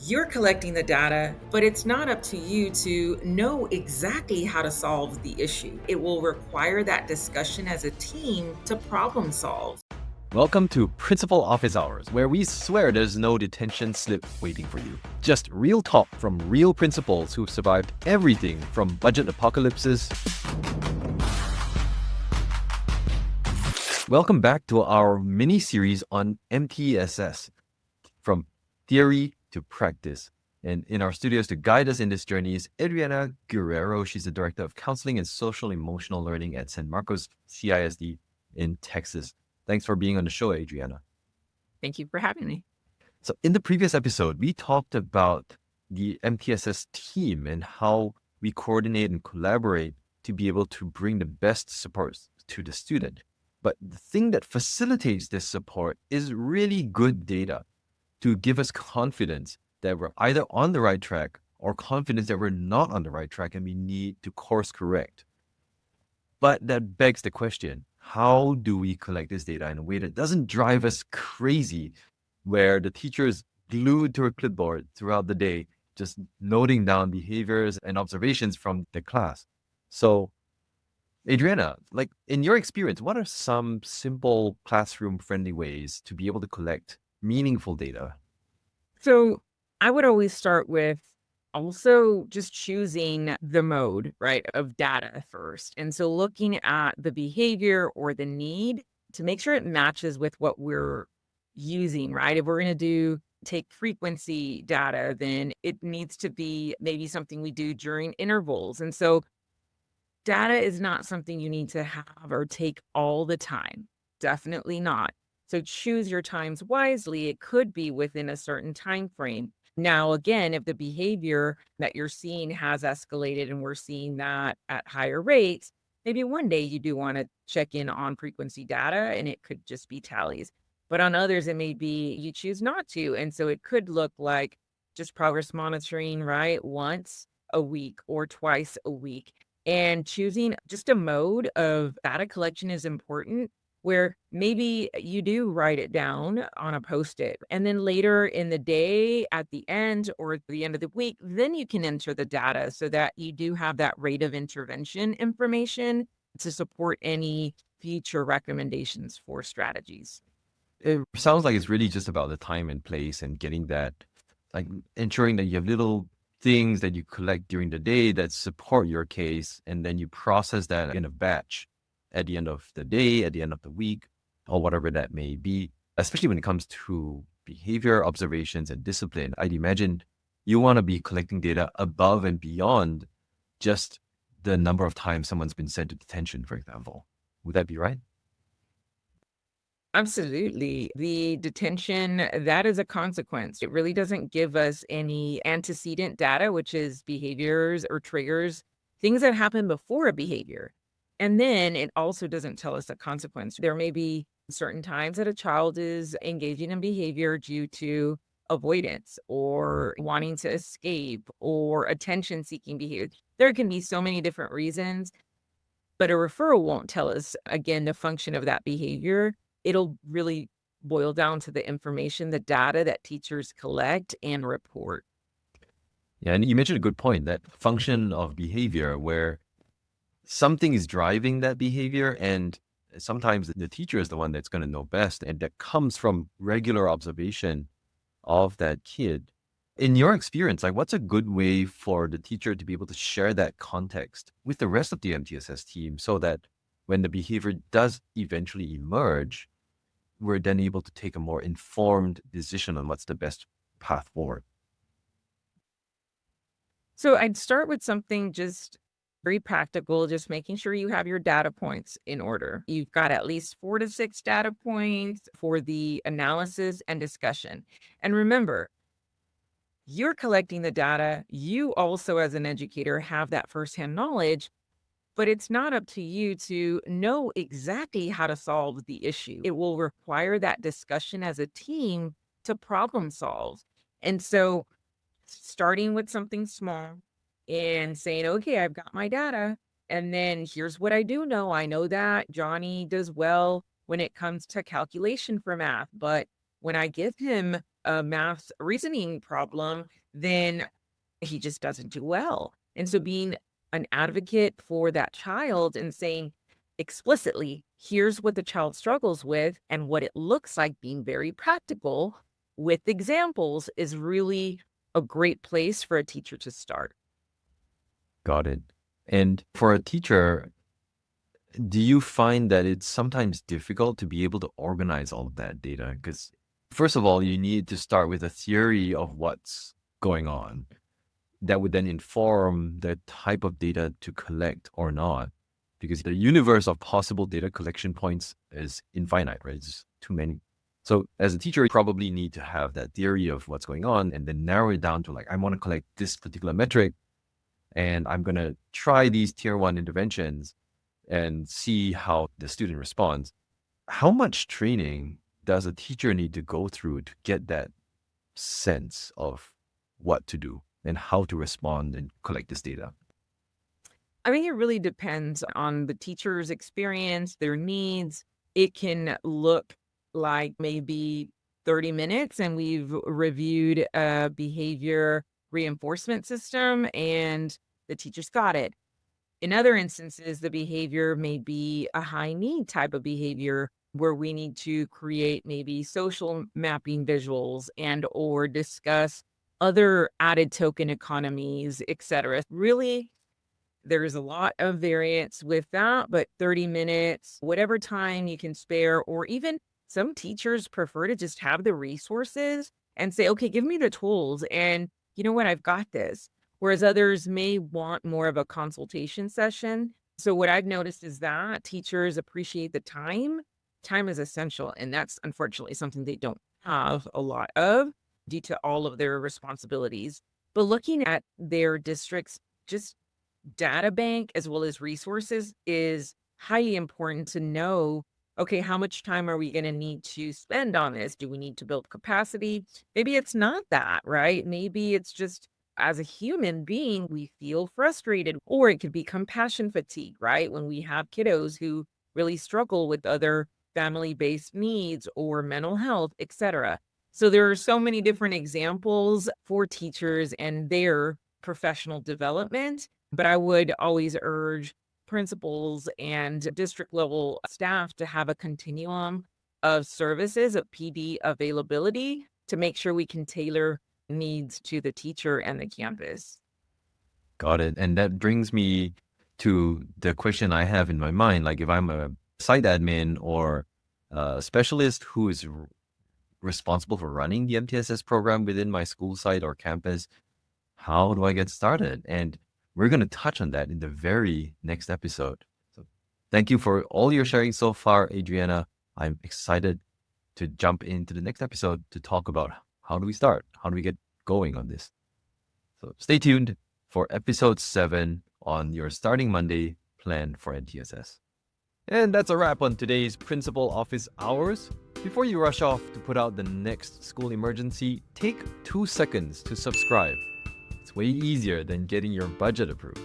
You're collecting the data, but it's not up to you to know exactly how to solve the issue. It will require that discussion as a team to problem solve. Welcome to Principal Office Hours, where we swear there's no detention slip waiting for you. Just real talk from real principals who've survived everything from budget apocalypses. Welcome back to our mini series on MTSS, from theory to practice. And in our studios to guide us in this journey is Adriana Guerrero. She's the Director of Counseling and Social Emotional Learning at San Marcos CISD in Texas. Thanks for being on the show, Adriana. Thank you for having me. So in the previous episode, we talked about the MTSS team and how we coordinate and collaborate to be able to bring the best support to the student. But the thing that facilitates this support is really good data to give us confidence that we're either on the right track or confidence that we're not on the right track and we need to course correct. But that begs the question, how do we collect this data in a way that doesn't drive us crazy, where the teacher is glued to a clipboard throughout the day, just noting down behaviors and observations from the class? So, Adriana, like in your experience, what are some simple classroom-friendly ways to be able to collect meaningful data? So I would always start with also just choosing the mode, right, of data first. And so looking at the behavior or the need to make sure it matches with what we're using, right? If we're going to take frequency data, then it needs to be maybe something we do during intervals. And so data is not something you need to have or take all the time. Definitely not. So choose your times wisely. It could be within a certain time frame. Now, again, if the behavior that you're seeing has escalated and we're seeing that at higher rates, maybe one day you do want to check in on frequency data and it could just be tallies. But on others, it may be you choose not to. And so it could look like just progress monitoring, right? Once a week or twice a week. And choosing just a mode of data collection is important, where maybe you do write it down on a Post-it, and then later in the day, at the end or at the end of the week, then you can enter the data so that you do have that rate of intervention information to support any future recommendations for strategies. It sounds like it's really just about the time and place and getting that, like ensuring that you have little things that you collect during the day that support your case, and then you process that in a batch at the end of the day, at the end of the week, or whatever that may be, especially when it comes to behavior, observations, and discipline. I'd imagine you want to be collecting data above and beyond just the number of times someone's been sent to detention, for example. Would that be right? Absolutely. The detention, that is a consequence. It really doesn't give us any antecedent data, which is behaviors or triggers, things that happen before a behavior. And then it also doesn't tell us a consequence. There may be certain times that a child is engaging in behavior due to avoidance or wanting to escape or attention seeking behavior. There can be so many different reasons, but a referral won't tell us, again, the function of that behavior. It'll really boil down to the information, the data that teachers collect and report. Yeah, and you mentioned a good point, that function of behavior where something is driving that behavior, and sometimes the teacher is the one that's going to know best, and that comes from regular observation of that kid. In your experience, like what's a good way for the teacher to be able to share that context with the rest of the MTSS team so that when the behavior does eventually emerge, we're then able to take a more informed decision on what's the best path forward? So I'd start with something just very practical, just making sure you have your data points in order. You've got at least 4 to 6 data points for the analysis and discussion. And remember, you're collecting the data. You also, as an educator, have that firsthand knowledge, but it's not up to you to know exactly how to solve the issue. It will require that discussion as a team to problem solve. And so, starting with something small and saying, okay, I've got my data. And then here's what I do know. I know that Johnny does well when it comes to calculation for math, but when I give him a math reasoning problem, then he just doesn't do well. And so being an advocate for that child and saying explicitly, here's what the child struggles with and what it looks like, being very practical with examples, is really a great place for a teacher to start. Got it. And for a teacher, do you find that it's sometimes difficult to be able to organize all of that data? Because first of all, you need to start with a theory of what's going on that would then inform the type of data to collect or not. Because the universe of possible data collection points is infinite, right? It's too many. So as a teacher, you probably need to have that theory of what's going on and then narrow it down to like, I want to collect this particular metric and I'm going to try these tier 1 interventions and see how the student responds. How much training does a teacher need to go through to get that sense of what to do and how to respond and collect this data? I mean, it really depends on the teacher's experience, their needs. It can look like maybe 30 minutes and we've reviewed a behavior reinforcement system and the teacher's got it. In other instances, the behavior may be a high need type of behavior where we need to create maybe social mapping visuals and or discuss other added token economies, etc. Really, there's a lot of variance with that, but 30 minutes, whatever time you can spare, or even some teachers prefer to just have the resources and say, okay, give me the tools. And you know what? I've got this. Whereas others may want more of a consultation session. So what I've noticed is that teachers appreciate the time. Time is essential. And that's unfortunately something they don't have a lot of due to all of their responsibilities. But looking at their districts, just data bank as well as resources is highly important to know, okay, how much time are we going to need to spend on this? Do we need to build capacity? Maybe it's not that, right? Maybe it's just as a human being, we feel frustrated, or it could be compassion fatigue, right? When we have kiddos who really struggle with other family-based needs or mental health, etc. So there are so many different examples for teachers and their professional development. But I would always urge principals and district level staff to have a continuum of services of PD availability to make sure we can tailor needs to the teacher and the campus. Got it. And that brings me to the question I have in my mind. Like if I'm a site admin or a specialist who is responsible for running the MTSS program within my school site or campus, how do I get started? And we're going to touch on that in the very next episode. So thank you for all your sharing so far, Adriana. I'm excited to jump into the next episode to talk about how do we start? How do we get going on this? So stay tuned for episode 7 on your starting Monday plan for MTSS. And that's a wrap on today's Principal Office Hours. Before you rush off to put out the next school emergency, take 2 seconds to subscribe. It's way easier than getting your budget approved.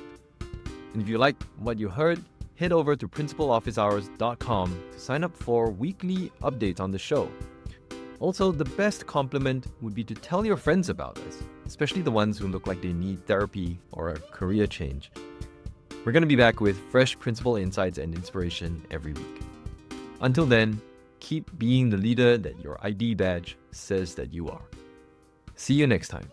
And if you like what you heard, head over to principalofficehours.com to sign up for weekly updates on the show. Also, the best compliment would be to tell your friends about us, especially the ones who look like they need therapy or a career change. We're going to be back with fresh principal insights and inspiration every week. Until then, keep being the leader that your ID badge says that you are. See you next time.